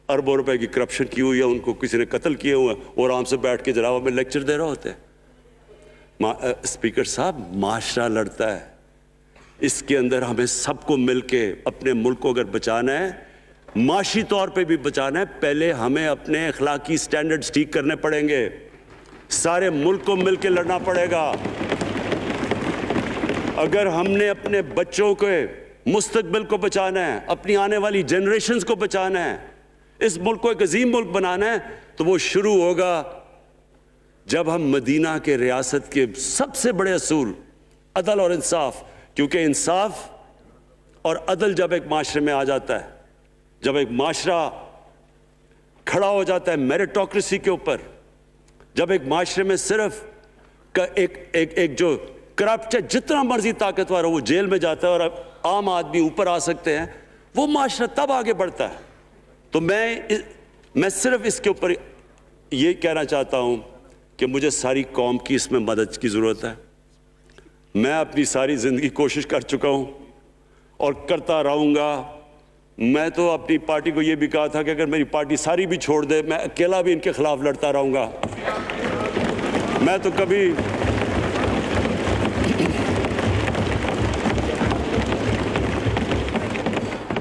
अरबों रुपए की करप्शन की हुई है, उनको किसी ने कत्ल किए हुए हैं, और आराम से बैठ के जनाबा में लेक्चर दे रहे होते हैं। स्पीकर साहब, माशरा लड़ता है, इसके अंदर हमें सबको मिलके अपने मुल्क को अगर बचाना है, माशी तौर पे भी बचाना है, पहले हमें अपने अखलाकी स्टैंडर्ड्स ठीक करने पड़ेंगे। सारे मुल्क को मिलके लड़ना पड़ेगा। अगर हमने अपने बच्चों के मुस्तकबिल को बचाना है, अपनी आने वाली जनरेशंस को बचाना है, इस मुल्क को एक अजीम मुल्क बनाना है, तो वो शुरू होगा जब हम मदीना के रियासत के सबसे बड़े असूल अदल और इंसाफ, क्योंकि इंसाफ और अदल जब एक माशरे में आ जाता है, जब एक माशरा खड़ा हो जाता है मेरिटोक्रेसी के ऊपर। जब एक माशरे में सिर्फ एक जो करप्ट है, जितना मर्जी ताकतवर हो, वो जेल में जाता है और आम आदमी ऊपर आ सकते हैं, वो माशरा तब आगे बढ़ता है। तो मैं सिर्फ इसके ऊपर ये कहना चाहता हूं कि मुझे सारी कौम की इसमें मदद की ज़रूरत है। मैं अपनी सारी ज़िंदगी कोशिश कर चुका हूं और करता रहूँगा। मैं तो अपनी पार्टी को ये भी कहा था कि अगर मेरी पार्टी सारी भी छोड़ दे, मैं अकेला भी इनके खिलाफ लड़ता रहूँगा। मैं तो कभी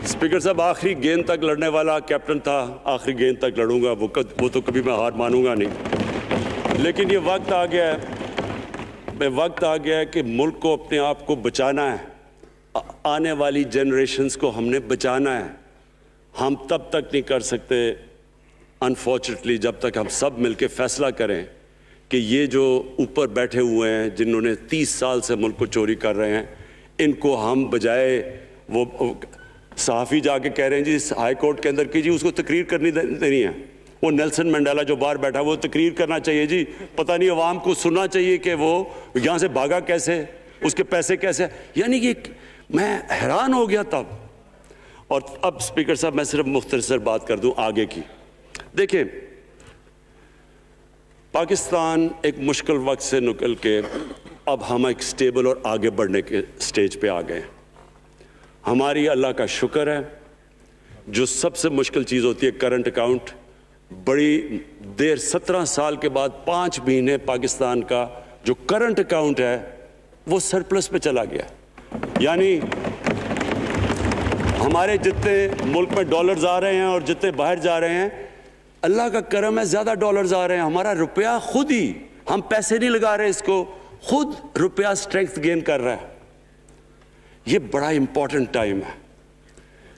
स्पीकर साहब आखिरी गेंद तक लड़ने वाला कैप्टन था, आखिरी गेंद तक लड़ूंगा, वो तो कभी मैं हार मानूंगा नहीं। लेकिन ये वक्त आ गया है कि मुल्क को अपने आप को बचाना है, आने वाली जनरेशन्स को हमने बचाना है। हम तब तक नहीं कर सकते अनफॉर्चुनेटली जब तक हम सब मिलकर फैसला करें कि ये जो ऊपर बैठे हुए हैं, जिन्होंने 30 साल से मुल्क को चोरी कर रहे हैं, इनको हम बजाय वो सहाफ़ी जाके कह रहे हैं जी हाई कोर्ट के अंदर कीजिए, उसको तकरीर करनी देनी है। वो नेल्सन मंडेला जो बाहर बैठा वो तकरीर करना चाहिए जी। पता नहीं अवाम को सुनना चाहिए कि वो यहाँ से भागा कैसे, उसके पैसे कैसे। यानी कि मैं हैरान हो गया तब। और अब स्पीकर साहब मैं सिर्फ मुख्तसर बात कर दूं आगे की। देखिए, पाकिस्तान एक मुश्किल वक्त से निकल के अब हम एक स्टेबल और आगे बढ़ने के स्टेज पे आ गए। हमारी अल्लाह का शुक्र है, जो सबसे मुश्किल चीज़ होती है करंट अकाउंट, बड़ी देर 17 साल के बाद 5 महीने पाकिस्तान का जो करंट अकाउंट है वो सरप्लस पे चला गया। यानी हमारे जितने मुल्क में डॉलर्स आ रहे हैं और जितने बाहर जा रहे हैं, अल्लाह का करम है ज़्यादा डॉलर्स आ रहे हैं। हमारा रुपया खुद ही, हम पैसे नहीं लगा रहे इसको, खुद रुपया स्ट्रेंथ गेन कर रहा है। ये बड़ा इंपॉर्टेंट टाइम है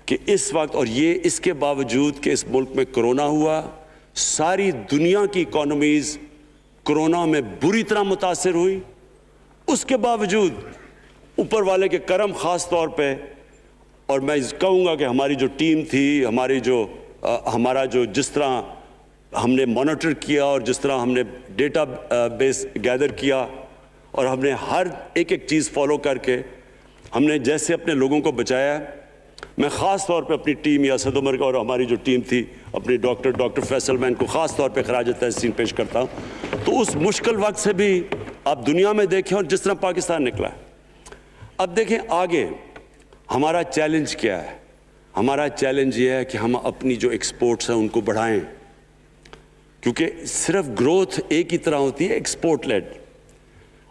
कि इस वक्त, और ये इसके बावजूद कि इस मुल्क में कोरोना हुआ, सारी दुनिया की इकोनॉमीज कोरोना में बुरी तरह मुतासिर हुई, उसके बावजूद ऊपर वाले के करम ख़ास तौर पे, और मैं कहूँगा कि हमारी जो टीम थी, हमारा जो जिस तरह हमने मॉनिटर किया और जिस तरह हमने डेटा बेस गैदर किया और हमने हर एक चीज़ फॉलो करके हमने जैसे अपने लोगों को बचाया। मैं ख़ास तौर पे अपनी टीम यासद उमर और हमारी जो टीम थी, अपनी डॉक्टर फैसल, मैं इनको ख़ास तौर पे खराज तहसीन पेश करता हूँ। तो उस मुश्किल वक्त से भी आप दुनिया में देखें और जिस तरह पाकिस्तान निकला है। अब देखें आगे हमारा चैलेंज क्या है। हमारा चैलेंज ये है कि हम अपनी जो एक्सपोर्ट्स हैं उनको बढ़ाएं, क्योंकि सिर्फ ग्रोथ एक ही तरह होती है, एक्सपोर्ट लेड।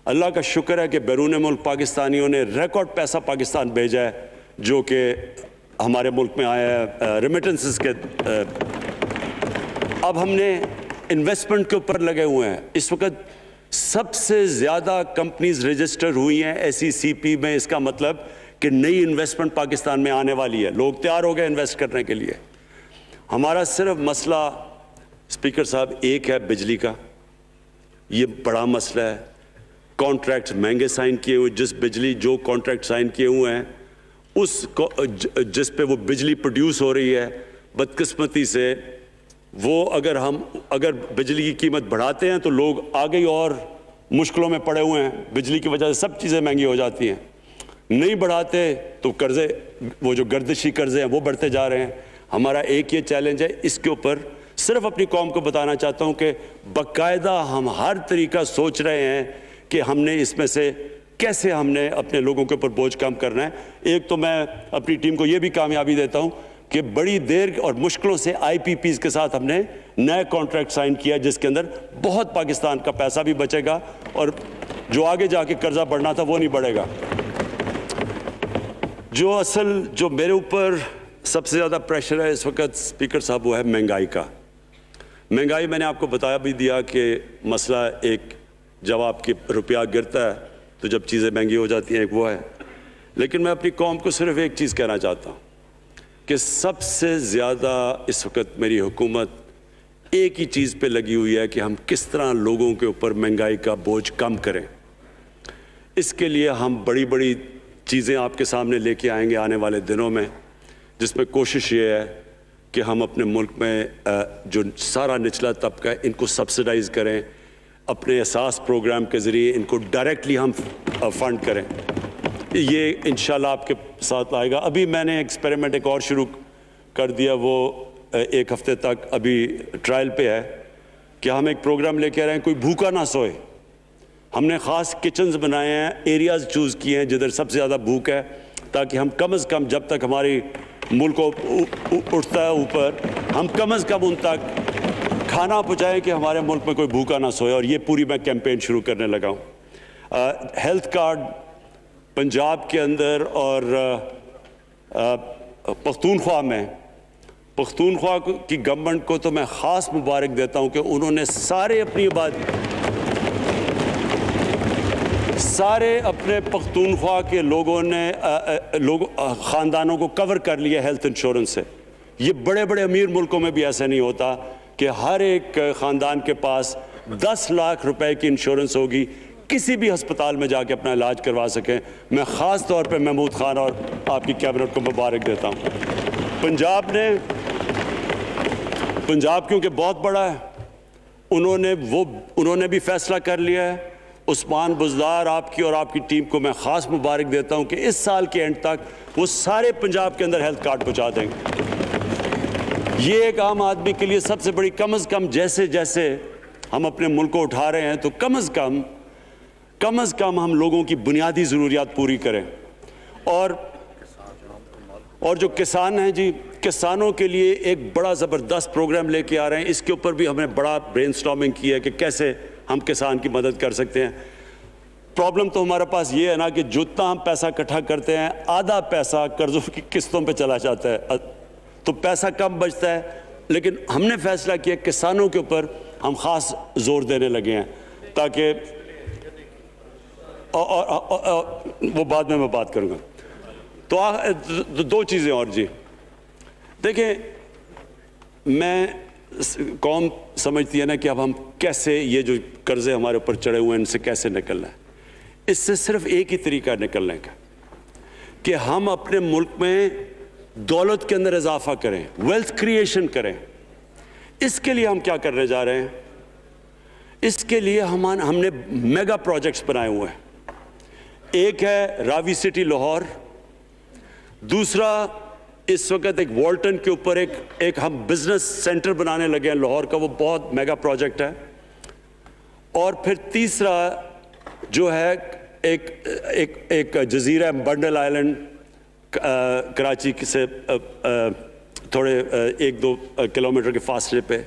अल्लाह का शुक्र है कि बैरून मुल्क पाकिस्तानियों ने रिकॉर्ड पैसा पाकिस्तान भेजा है, जो कि हमारे मुल्क में आया है रेमिटेंसेस के। अब हमने इन्वेस्टमेंट के ऊपर लगे हुए हैं। इस वक्त सबसे ज़्यादा कंपनीज रजिस्टर हुई हैं SECP में। इसका मतलब कि नई इन्वेस्टमेंट पाकिस्तान में आने वाली है, लोग तैयार हो गए इन्वेस्ट करने के लिए। हमारा सिर्फ मसला स्पीकर साहब एक है बिजली का, ये बड़ा मसला है। कॉन्ट्रैक्ट महंगे साइन किए हुए, जो कॉन्ट्रैक्ट साइन किए हुए हैं जिस पे वो बिजली प्रोड्यूस हो रही है, बदकिस्मती से वो अगर बिजली की कीमत बढ़ाते हैं तो लोग आगे ही और मुश्किलों में पड़े हुए हैं। बिजली की वजह से सब चीज़ें महंगी हो जाती हैं। नहीं बढ़ाते तो कर्जे, वो जो गर्दिशी कर्जे हैं वो बढ़ते जा रहे हैं। हमारा एक ये चैलेंज है, इसके ऊपर सिर्फ अपनी कौम को बताना चाहता हूँ कि बाकायदा हम हर तरीका सोच रहे हैं कि हमने इसमें से कैसे हमने अपने लोगों के ऊपर बोझ कम करना है। एक तो मैं अपनी टीम को ये भी कामयाबी देता हूँ कि बड़ी देर और मुश्किलों से IPPs के साथ हमने नए कॉन्ट्रैक्ट साइन किया, जिसके अंदर बहुत पाकिस्तान का पैसा भी बचेगा और जो आगे जाके कर्जा बढ़ना था वो नहीं बढ़ेगा। जो मेरे ऊपर सबसे ज़्यादा प्रेशर है इस वक्त स्पीकर साहब, वो है महंगाई का। महंगाई मैंने आपको बता भी दिया कि मसला एक, जब आपकी रुपया गिरता है तो जब चीज़ें महंगी हो जाती हैं, एक वो है। लेकिन मैं अपनी कौम को सिर्फ एक चीज़ कहना चाहता हूँ कि सबसे ज़्यादा इस वक्त मेरी हुकूमत एक ही चीज़ पे लगी हुई है कि हम किस तरह लोगों के ऊपर महंगाई का बोझ कम करें। इसके लिए हम बड़ी बड़ी चीज़ें आपके सामने लेके आएंगे आने वाले दिनों में, जिसमें कोशिश ये है कि हम अपने मुल्क में जो सारा निचला तबका है इनको सब्सिडाइज करें, अपने एहसास प्रोग्राम के ज़रिए इनको डायरेक्टली हम फंड करें। ये इंशाल्लाह आपके साथ आएगा। अभी मैंने एक्सपेरिमेंट एक और शुरू कर दिया, वो एक हफ्ते तक अभी ट्रायल पे है कि हम एक प्रोग्राम लेके आ रहे हैं, कोई भूखा ना सोए। हमने ख़ास किचन्स बनाए हैं, एरियाज़ चूज़ किए हैं जिधर सबसे ज़्यादा भूख है, ताकि हम कम से कम जब तक हमारी मुल्क उठता है ऊपर, हम कम से कम उन तक खाना पहुँचाएँ कि हमारे मुल्क में कोई भूखा ना सोए। और ये पूरी मैं कैंपेन शुरू करने लगा हूँ। हेल्थ कार्ड पंजाब के अंदर और पख्तूनख्वा में, पख्तूनख्वा की गवर्नमेंट को तो मैं ख़ास मुबारक देता हूँ कि उन्होंने सारे अपने पख्तूनख्वा के लोगों ने ख़ानदानों को कवर कर लिया हेल्थ इंश्योरेंस से। ये बड़े बड़े अमीर मुल्कों में भी ऐसा नहीं होता कि हर एक ख़ानदान के पास 10 लाख रुपए की इंश्योरेंस होगी, किसी भी अस्पताल में जाके अपना इलाज करवा सकें। मैं ख़ास तौर पे महमूद खान और आपकी कैबिनेट को मुबारक देता हूँ। पंजाब क्योंकि बहुत बड़ा है, उन्होंने भी फैसला कर लिया है। उस्मान बुज़दार आपकी और आपकी टीम को मैं ख़ास मुबारक देता हूँ कि इस साल के एंड तक वो सारे पंजाब के अंदर हेल्थ कार्ड पहुँचा देंगे। ये एक आम आदमी के लिए सबसे बड़ी, कम से कम जैसे जैसे हम अपने मुल्क को उठा रहे हैं तो कम से कम हम लोगों की बुनियादी ज़रूरियात पूरी करें। और जो किसान हैं जी, किसानों के लिए एक बड़ा ज़बरदस्त प्रोग्राम लेके आ रहे हैं। इसके ऊपर भी हमने बड़ा ब्रेनस्टॉर्मिंग किया है कि कैसे हम किसान की मदद कर सकते हैं। प्रॉब्लम तो हमारे पास ये है ना कि जितना हम पैसा इकट्ठा करते हैं, आधा पैसा कर्ज़ों की किस्तों पे चला जाता है, तो पैसा कम बचता है। लेकिन हमने फैसला किया किसानों के ऊपर हम ख़ास जोर देने लगे हैं, ताकि वो बाद में मैं बात करूँगा। तो दो चीज़ें और जी, देखें, कौम समझती है ना कि अब हम कैसे ये जो कर्जे हमारे ऊपर चढ़े हुए हैं इनसे कैसे निकलना है। इससे सिर्फ एक ही तरीका निकलने का कि हम अपने मुल्क में दौलत के अंदर इजाफा करें, वेल्थ क्रिएशन करें। इसके लिए हम क्या करने जा रहे हैं? इसके लिए हमने मेगा प्रोजेक्ट्स बनाए हुए हैं। एक है रावी सिटी लाहौर, दूसरा इस वक्त एक वॉल्टन के ऊपर एक हम बिजनेस सेंटर बनाने लगे हैं लाहौर का, वो बहुत मेगा प्रोजेक्ट है। और फिर तीसरा जो है एक जजीरा बंडल आइलैंड, कराची से थोड़े 1-2 किलोमीटर के फासले पे।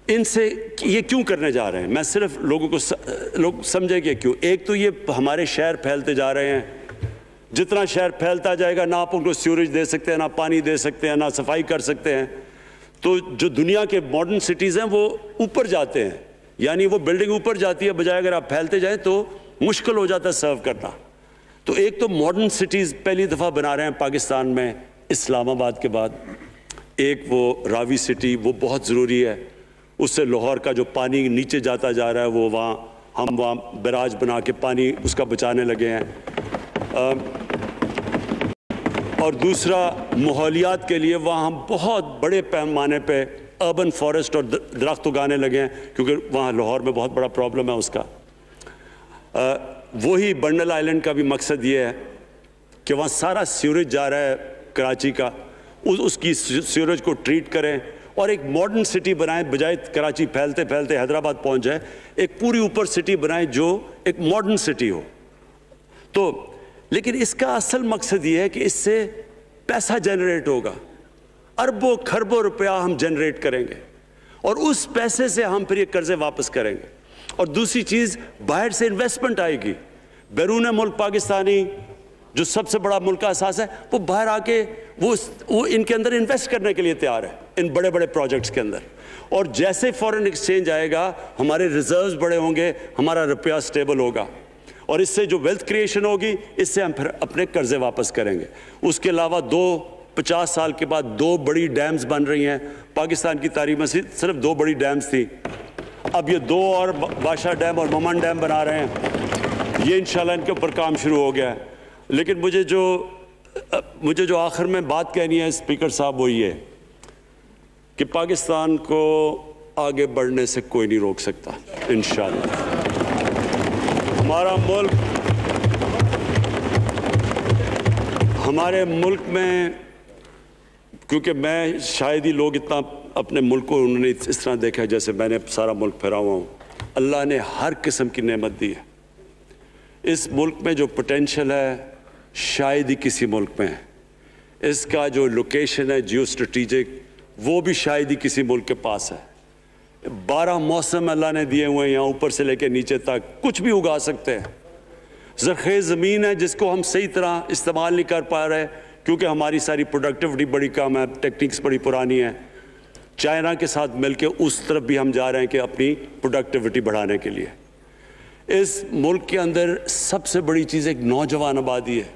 इनसे ये क्यों करने जा रहे हैं, मैं सिर्फ लोग समझेंगे क्यों। एक तो ये हमारे शहर फैलते जा रहे हैं, जितना शहर फैलता जाएगा ना आप उनको सीवरेज दे सकते हैं, ना पानी दे सकते हैं, ना सफाई कर सकते हैं। तो जो दुनिया के मॉडर्न सिटीज़ हैं वो ऊपर जाते हैं, यानी वो बिल्डिंग ऊपर जाती है, बजाय अगर आप फैलते जाएं तो मुश्किल हो जाता है सर्व करना। तो एक तो मॉडर्न सिटीज़ पहली दफ़ा बना रहे हैं पाकिस्तान में इस्लामाबाद के बाद। एक वो रावी सिटी, वो बहुत ज़रूरी है। उससे लाहौर का जो पानी नीचे जाता जा रहा है वो हम वहाँ बैराज बना के पानी उसका बचाने लगे हैं। और दूसरा माहौलियात के लिए वहाँ हम बहुत बड़े पैमाने पे अर्बन फॉरेस्ट और दरख्त उगाने लगे हैं, क्योंकि वहाँ लाहौर में बहुत बड़ा प्रॉब्लम है उसका। वही बंडल आइलैंड का भी मकसद ये है कि वहाँ सारा सीवरेज जा रहा है कराची का, उसकी सीवरेज को ट्रीट करें और एक मॉडर्न सिटी बनाएं, बजाय कराची फैलते फैलते हैदराबाद पहुँच जाए। एक पूरी ऊपर सिटी बनाएं जो एक मॉडर्न सिटी हो। तो लेकिन इसका असल मकसद ये है कि इससे पैसा जनरेट होगा, अरबों खरबों रुपया हम जनरेट करेंगे और उस पैसे से हम फिर ये कर्जे वापस करेंगे। और दूसरी चीज़, बाहर से इन्वेस्टमेंट आएगी। बैरून मुल्क पाकिस्तानी जो सबसे बड़ा मुल्क का असास है, वो बाहर आके वो इनके अंदर इन्वेस्ट करने के लिए तैयार है, इन बड़े बड़े प्रोजेक्ट्स के अंदर। और जैसे फॉरेन एक्सचेंज आएगा, हमारे रिजर्व्स बड़े होंगे, हमारा रुपया स्टेबल होगा और इससे जो वेल्थ क्रिएशन होगी, इससे हम फिर अपने कर्जे वापस करेंगे। उसके अलावा 50 साल के बाद 2 बड़ी डैम्स बन रही हैं। पाकिस्तान की तारीख में सिर्फ 2 बड़ी डैम्स थी, अब ये 2 और बादशाह डैम और ममन डैम बना रहे हैं। ये इंशाल्लाह इनके ऊपर काम शुरू हो गया है। लेकिन मुझे जो आखिर में बात कहनी है स्पीकर साहब, वो ये कि पाकिस्तान को आगे बढ़ने से कोई नहीं रोक सकता इंशाअल्लाह। हमारे मुल्क में, क्योंकि मैं शायद ही लोग इतना अपने मुल्क को उन्होंने इस तरह देखा है जैसे मैंने सारा मुल्क फिरा हुआ हूँ। अल्लाह ने हर किस्म की नेमत दी है। इस मुल्क में जो पोटेंशियल है शायद ही किसी मुल्क में है। इसका जो लोकेशन है जियो स्ट्रेटिजिक, वो भी शायद ही किसी मुल्क के पास है। 12 मौसम अल्लाह ने दिए हुए हैं, यहाँ ऊपर से लेकर नीचे तक कुछ भी उगा सकते हैं। ज़रख़ेज़ ज़मीन है जिसको हम सही तरह इस्तेमाल नहीं कर पा रहे क्योंकि हमारी सारी प्रोडक्टिविटी बड़ी कम है, टेक्निक्स बड़ी पुरानी है। चाइना के साथ मिलकर उस तरफ भी हम जा रहे हैं कि अपनी प्रोडक्टिविटी बढ़ाने के लिए। इस मुल्क के अंदर सबसे बड़ी चीज़ एक नौजवान आबादी है,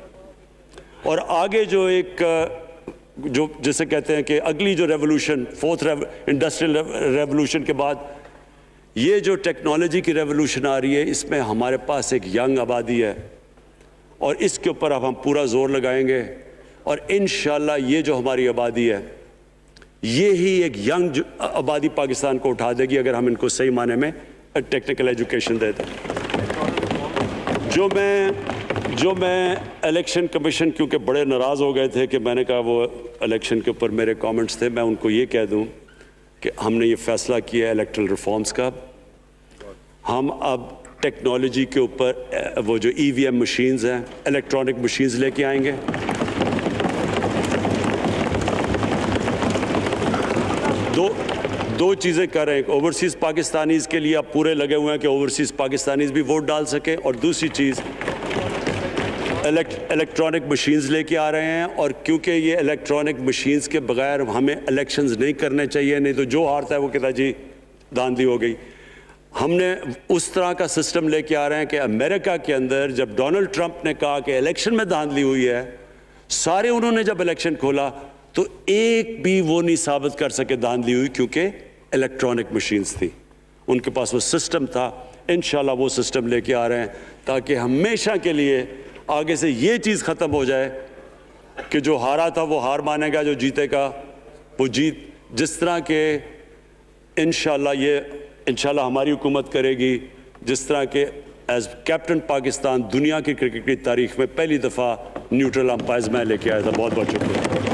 और आगे जो एक जो जिसे कहते हैं कि अगली जो रेवोल्यूशन, फोर्थ इंडस्ट्रियल रेवोल्यूशन के बाद ये जो टेक्नोलॉजी की रेवोल्यूशन आ रही है, इसमें हमारे पास एक यंग आबादी है और इसके ऊपर अब हम पूरा जोर लगाएंगे। और इंशाअल्लाह ये जो हमारी आबादी है, ये ही एक यंग आबादी पाकिस्तान को उठा देगी अगर हम इनको सही माने में टेक्निकल एजुकेशन दे दें। जो मैं इलेक्शन कमीशन, क्योंकि बड़े नाराज़ हो गए थे कि मैंने कहा वो इलेक्शन के ऊपर मेरे कमेंट्स थे, मैं उनको ये कह दूं कि हमने ये फैसला किया इलेक्ट्रल रिफॉर्म्स का। हम अब टेक्नोलॉजी के ऊपर वो जो EVM मशीन्स हैं, इलेक्ट्रॉनिक मशीन्स लेके आएंगे। दो चीज़ें कर रहे हैं। ओवरसीज़ पाकिस्तानीज़ के लिए आप पूरे लगे हुए हैं कि ओवरसीज़ पाकिस्तानीज़ भी वोट डाल सकें, और दूसरी चीज़ इलेक्ट्रॉनिक मशीन्स लेके आ रहे हैं। और क्योंकि ये इलेक्ट्रॉनिक मशीन्स के बगैर हमें इलेक्शंस नहीं करने चाहिए, नहीं तो जो हारता है वो कहता जी धांधली हो गई। हमने उस तरह का सिस्टम लेके आ रहे हैं कि अमेरिका के अंदर जब डोनाल्ड ट्रंप ने कहा कि इलेक्शन में धांधली हुई है, सारे उन्होंने जब इलेक्शन खोला तो एक भी वो नहीं साबित कर सके धांधली हुई, क्योंकि इलेक्ट्रॉनिक मशीन्स थी, उनके पास वो सिस्टम था। इंशाल्लाह वो सिस्टम लेके आ रहे हैं ताकि हमेशा के लिए आगे से ये चीज़ ख़त्म हो जाए कि जो हारा था वो हार मानेगा, जो जीतेगा वो जीत। जिस तरह के इंशाल्लाह हमारी हुकूमत करेगी, जिस तरह के एज कैप्टन पाकिस्तान दुनिया की क्रिकेट की तारीख में पहली दफ़ा न्यूट्रल अंपायर्स मैं लेके आया था। बहुत बहुत शुक्रिया।